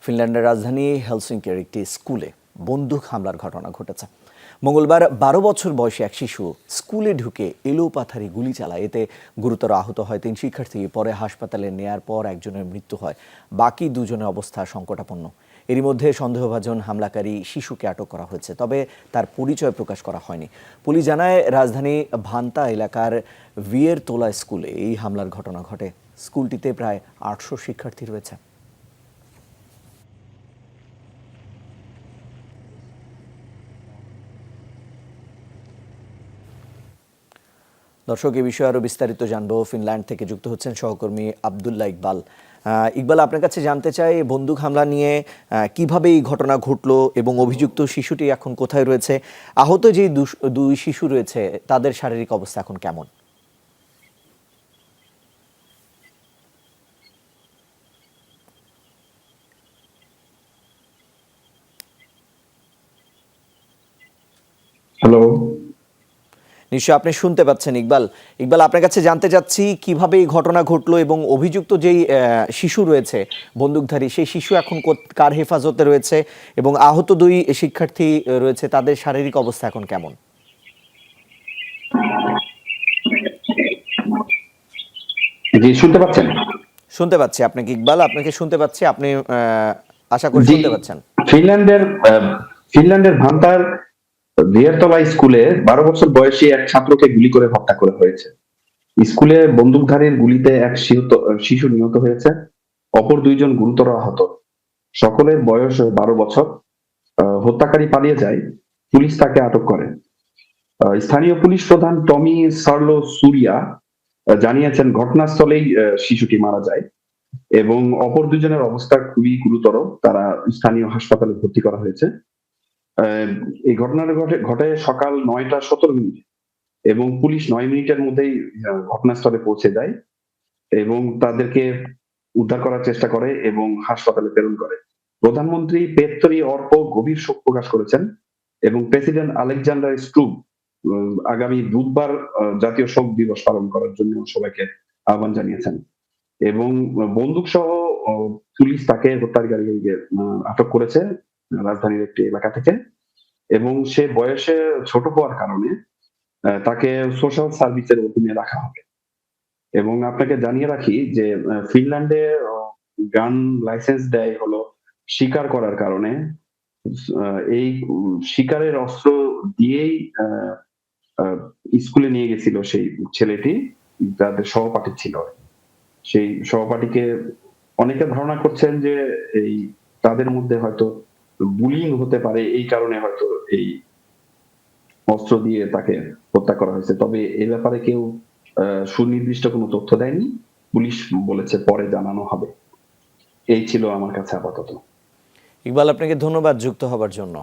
ফিনল্যান্ডের রাজধানী হেলসিঙ্কির একটি স্কুলে বন্দুক হামলার ঘটনা ঘটেছে। মঙ্গলবার ১২ বছর বয়সী এক শিশু স্কুলে ঢুকে এলোপাথারি গুলি চালায়। এতে গুরুতর আহত হয় ৩ শিক্ষার্থী। পরে হাসপাতালে নেয়ার পর একজনের মৃত্যু হয়, বাকি দুজনের অবস্থা সংকটাপন্ন। এরই মধ্যে সন্দেহভাজন হামলাকারী শিশুকে আটক করা হয়েছে, তবে তার পরিচয় প্রকাশ করা হয়নি। পুলিশ জানায়, রাজধানী ভান্তা এলাকার ভিয়ের তোলা স্কুলে এই হামলার ঘটনা ঘটে। স্কুলটিতে প্রায় ৮০০ শিক্ষার্থী রয়েছে। দর্শক, এই বিষয়ে আরও বিস্তারিত জানবো। ফিনল্যান্ড থেকে যুক্ত হচ্ছেন সহকর্মী আবদুল্লাহ ইকবাল। ইকবাল, আপনার কাছে জানতে চাই, বন্দুক হামলা নিয়ে কিভাবে এই ঘটনা ঘটলো এবং অভিযুক্ত শিশুটি এখন কোথায় রয়েছে? আহত যে দুই শিশু রয়েছে তাদের শারীরিক অবস্থা এখন কেমন? হ্যালো। নিশ্চয় আপনি শুনতে পাচ্ছেন ইকবাল। ইকবাল, আপনার কাছে জানতে চাচ্ছি কিভাবে এই ঘটনা ঘটলো এবং অভিযুক্ত যেই শিশু রয়েছে বন্দুকধারী, সেই শিশু এখন কার হেফাজতে রয়েছে এবং আহত দুই শিক্ষার্থী রয়েছে, তাদের শারীরিক অবস্থা এখন কেমন? জি, শুনতে পাচ্ছেন? শুনতে পাচ্ছি আপনাকে ইকবাল, আপনাকে শুনতে পাচ্ছি। আপনি আশা করি জি। শুনতে পাচ্ছেন। ফিনল্যান্ডের ফিনল্যান্ডের ভান্তার ভিয়েরতলা স্কুলে ১২ বছর বয়সী এক ছাত্রকে গুলি করে হত্যা করা হয়েছে। স্কুলে বন্দুকধারীর গুলিতে এক শিশু নিহত হয়েছে, অপর দুইজন গুরুতর আহত। সকলের বয়স ১২ বছর। হত্যাকারী পালিয়ে যায়, পুলিশ তাকে আটক করে। স্থানীয় পুলিশ প্রধান টমি সার্লো সুরিয়া জানিয়েছেন, ঘটনাস্থলেই শিশুটি মারা যায় এবং অপর দুজনের অবস্থা খুবই গুরুতর। তারা স্থানীয় হাসপাতালে ভর্তি করা হয়েছে। এই ঘটনাটা ঘটে সকাল ৯টা ১৭ মিনিটে এবং পুলিশ ৯ মিনিটের মধ্যেই ঘটনাস্থলে পৌঁছে যায় এবং তাদেরকে উদ্ধার করার চেষ্টা করে এবং হাসপাতালে প্রেরণ করে। প্রধানমন্ত্রী পেত্তরি অর্পো গভীর শোক প্রকাশ করেছেন এবং প্রেসিডেন্ট আলেকজান্ডার স্টুব আগামী বুধবার জাতীয় শোক দিবস পালন করার জন্য সবাইকে আহ্বান জানিয়েছেন এবং বন্দুক সহ পুলিশ তাকে হত্যাকারীকে আটক করেছে রাজধানীর একটি এলাকা থেকে এবং সে বয়সে ছোট হওয়ার কারণে তাকে সোশ্যাল সার্ভিসের অধীনে রাখা হবে। এবং আপনাকে জানিয়ে রাখি যে ফিনল্যান্ডে গান লাইসেন্স দেয় হলো শিকার করার কারণে। এই শিকারের অস্ত্র দিয়েই স্কুলে নিয়ে গেছিল সেই ছেলেটি, যাদের সহপাঠী ছিল। সেই সহপাঠীকে অনেকে ধারণা করছেন যে এই তাদের মধ্যে হয়তো বুলিং হতে পারে, এই কারণে হয়তো এই অস্ত্র দিয়ে তাকে হত্যা করা হয়েছে। তবে এ ব্যাপারে কেউ সুনির্দিষ্ট কোনো তথ্য দেয়নি। পুলিশ বলেছে পরে জানানো হবে। এই ছিল আমার কাছে আপাতত। ইকবাল, আপনাকে ধন্যবাদ যুক্ত হবার জন্য।